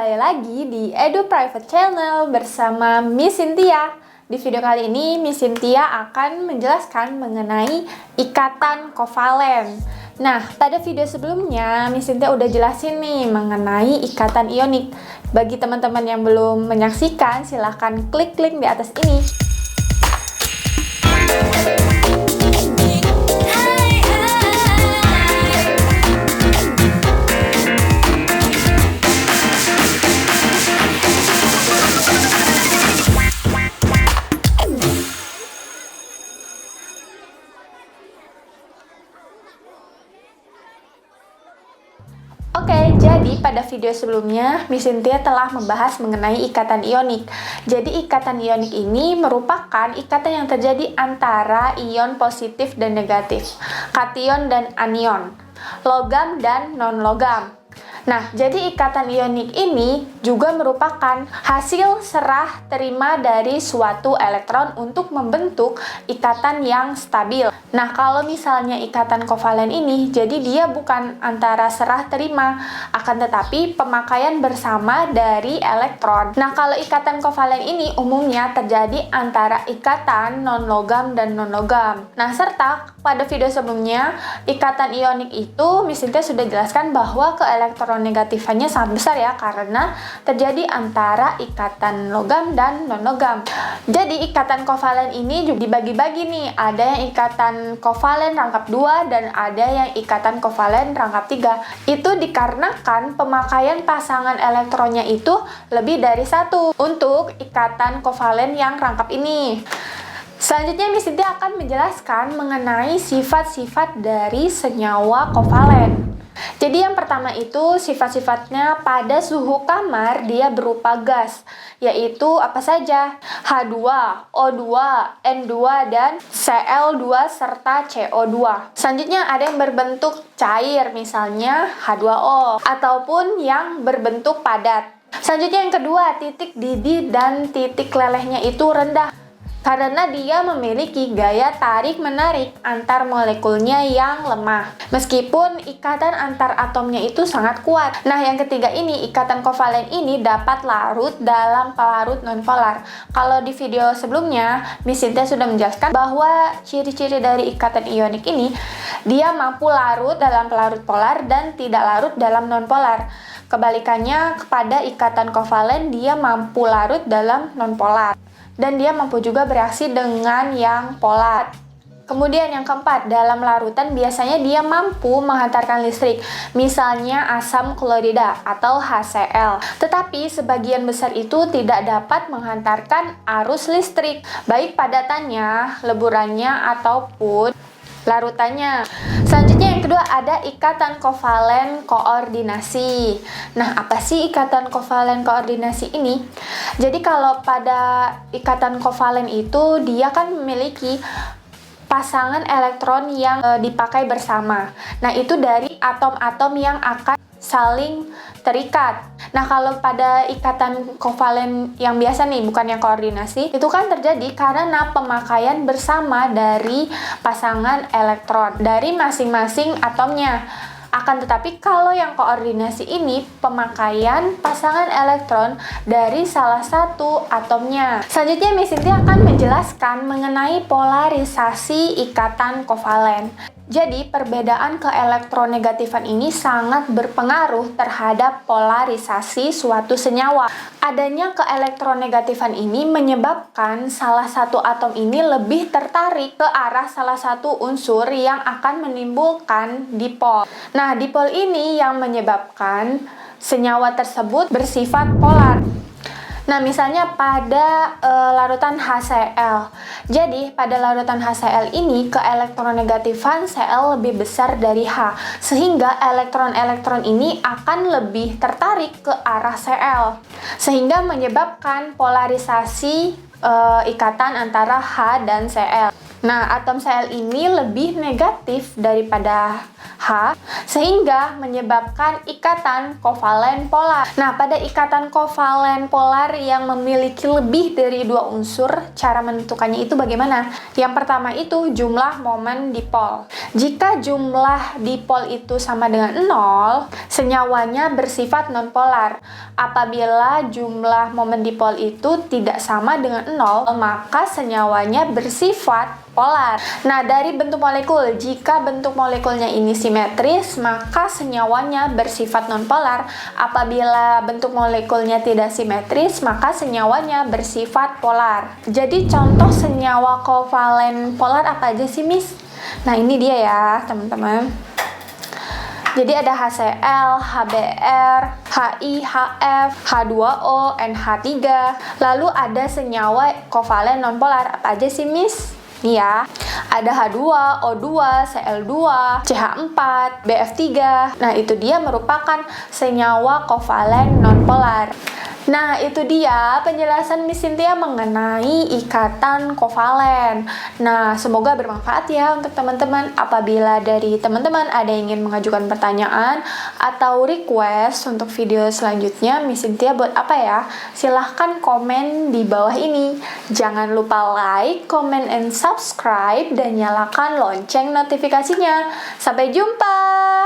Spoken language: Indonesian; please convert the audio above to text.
kembali lagi di Edu Private Channel bersama Miss Cynthia. Di video kali ini, Miss Cynthia akan menjelaskan mengenai ikatan kovalen. Nah, pada video sebelumnya, Miss Cynthia udah jelasin nih mengenai ikatan ionik. Bagi teman-teman yang belum menyaksikan, silahkan klik link di atas ini. Oke, jadi pada video sebelumnya, Miss Cynthia telah membahas mengenai ikatan ionik. Jadi ikatan ionik ini merupakan ikatan yang terjadi antara ion positif dan negatif, kation dan anion, logam dan non-logam. Nah, jadi ikatan ionik ini juga merupakan hasil serah terima dari suatu elektron untuk membentuk ikatan yang stabil. Nah, kalau misalnya ikatan kovalen ini, jadi dia bukan antara serah terima, akan tetapi pemakaian bersama dari elektron. Nah, kalau ikatan kovalen ini umumnya terjadi antara ikatan non-logam dan non-logam. Nah, serta pada video sebelumnya, ikatan ionik itu Miss Cynthia sudah jelaskan bahwa keelektronegatifannya sangat besar ya, karena terjadi antara ikatan logam dan non-logam. Jadi ikatan kovalen ini juga dibagi-bagi nih, ada yang ikatan kovalen rangkap 2 dan ada yang ikatan kovalen rangkap 3. Itu dikarenakan pemakaian pasangan elektronnya itu lebih dari satu untuk ikatan kovalen yang rangkap ini. Selanjutnya, Miss Cynthia akan menjelaskan mengenai sifat-sifat dari senyawa kovalen. Jadi yang pertama itu sifat-sifatnya pada suhu kamar dia berupa gas, yaitu apa saja? H2, O2, N2, dan Cl2 serta CO2. Selanjutnya ada yang berbentuk cair, misalnya H2O, ataupun yang berbentuk padat. Selanjutnya yang kedua, titik didih dan titik lelehnya itu rendah, karena dia memiliki gaya tarik-menarik antar molekulnya yang lemah, meskipun ikatan antar atomnya itu sangat kuat. Nah, yang ketiga ini, ikatan kovalen ini dapat larut dalam pelarut nonpolar. Kalau di video sebelumnya, Miss Cynthia sudah menjelaskan bahwa ciri-ciri dari ikatan ionik ini, dia mampu larut dalam pelarut polar dan tidak larut dalam nonpolar. Kebalikannya kepada ikatan kovalen, dia mampu larut dalam nonpolar. Dan dia mampu juga bereaksi dengan yang polar. Kemudian yang keempat, dalam larutan biasanya dia mampu menghantarkan listrik, misalnya asam klorida atau HCl. Tetapi sebagian besar itu tidak dapat menghantarkan arus listrik, baik padatannya, leburannya, ataupun larutannya. Selanjutnya yang kedua ada ikatan kovalen koordinasi. Nah, apa sih ikatan kovalen koordinasi ini? Jadi kalau pada ikatan kovalen itu dia kan memiliki pasangan elektron yang dipakai bersama. Nah, itu dari atom-atom yang akan saling terikat. Nah, kalau pada ikatan kovalen yang biasa nih, bukan yang koordinasi, itu kan terjadi karena pemakaian bersama dari pasangan elektron dari masing-masing atomnya. Akan tetapi kalau yang koordinasi ini pemakaian pasangan elektron dari salah satu atomnya. Selanjutnya Miss Cynthia akan menjelaskan mengenai polarisasi ikatan kovalen. Jadi perbedaan keelektronegatifan ini sangat berpengaruh terhadap polarisasi suatu senyawa. Adanya keelektronegatifan ini menyebabkan salah satu atom ini lebih tertarik ke arah salah satu unsur yang akan menimbulkan dipol. Nah, dipol ini yang menyebabkan senyawa tersebut bersifat polar. Nah, misalnya pada larutan HCl. Jadi, pada larutan HCl ini, keelektronegatifan Cl lebih besar dari H, sehingga elektron-elektron ini akan lebih tertarik ke arah Cl, sehingga menyebabkan polarisasi ikatan antara H dan Cl. Nah, atom Cl ini lebih negatif daripada H, sehingga menyebabkan ikatan kovalen polar. Nah, pada ikatan kovalen polar yang memiliki lebih dari dua unsur, cara menentukannya itu bagaimana? Yang pertama itu jumlah momen dipol. Jika jumlah dipol itu sama dengan 0, senyawanya bersifat nonpolar. Apabila jumlah momen dipol itu tidak sama dengan 0, maka senyawanya bersifat polar. Nah, dari bentuk molekul, jika bentuk molekulnya ini simetris, maka senyawanya bersifat nonpolar. Apabila bentuk molekulnya tidak simetris, maka senyawanya bersifat polar. Jadi, contoh senyawa kovalen polar apa aja sih, Miss? Nah, ini dia ya, teman-teman. Jadi ada HCl, HBr, Hi, HF, H2O, NH3. Lalu ada senyawa kovalen nonpolar apa aja sih, Miss? Nih ya, ada H2, O2, Cl2, CH4, BF3. Nah, itu dia merupakan senyawa kovalen nonpolar. Nah, itu dia penjelasan Miss Cynthia mengenai ikatan kovalen. Nah, semoga bermanfaat ya untuk teman-teman. Apabila dari teman-teman ada yang ingin mengajukan pertanyaan atau request untuk video selanjutnya, Miss Cynthia buat apa ya? Silahkan komen di bawah ini. Jangan lupa like, comment, and subscribe, dan nyalakan lonceng notifikasinya. Sampai jumpa!